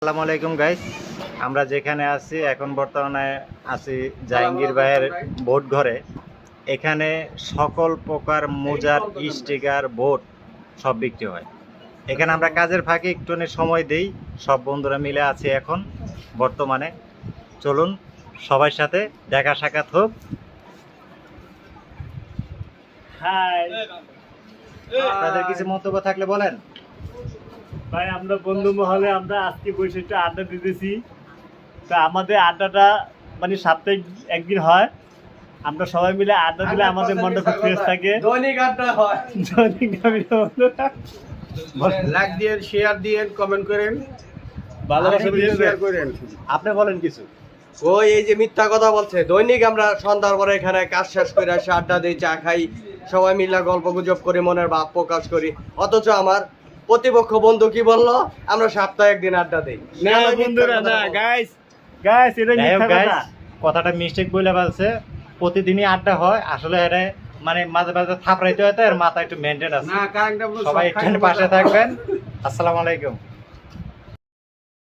আসসালামু আলাইকুম গাইস, আমরা যেখানে আছি এখন বর্তমানে আছি জাহাঙ্গীর ভাইয়ের বোট ঘরে। এখানে সকল প্রকার মোজার স্টিকার বোট সব বিক্রি হয়। এখানে আমরা কাজের ফাঁকে একটু সময় দেই, সব বন্ধুরা মিলে আছি এখন বর্তমানে। চলুন সবার সাথে দেখা সাক্ষাৎ হোক। হাই আপনাদের কিছু মন্তব্য থাকলে বলেন। ভাই, আমরা বন্ধু মহলে আমরা আজকে বসে একটু আড্ডা দিতেছি। তা আমাদের আড্ডাটা মানে সাপ্তাহিক একদিন হয়। আমরা সবাই মিলে আড্ডা দিলে আমাদের মনটা খুব ফ্রেশ থাকে। দৈনিক আড্ডা হয়। দৈনিক লাইক দিয়েন, শেয়ার দিয়েন, কমেন্ট করেন, ভালোবাসা দিয়ে শেয়ার করেন। আপনি বলেন কিছু। ওই এই যে মিথ্যা কথা বলছে, দৈনিক আমরা সন্ধ্যার পরে এখানে কাজ শেষ করে আসি, আড্ডা দিই, চা খাই, সবাই মিলে গল্প গুজব করি, মনের ভাব প্রকাশ করি। অথচ আমার প্রতিপক্ষ বন্ধু কি বললো, আমরা সপ্তাহে একদিন আড্ডা দিই। না বন্ধুরা, না গাইস গাইস, এটা যাই হোক মিথ্যা guys, কথা। কথাটা মিস্টেক বলে বলছে। প্রতিদিনই আড্ডা হয়, আসলে এর মানে মাঝে মাঝে থাপড়াইতে হয়, তো এর মাথা একটু মেনটেন আছে। না কারেন্টটা সবাই একটু পাশে থাকবেন। আসসালামু আলাইকুম।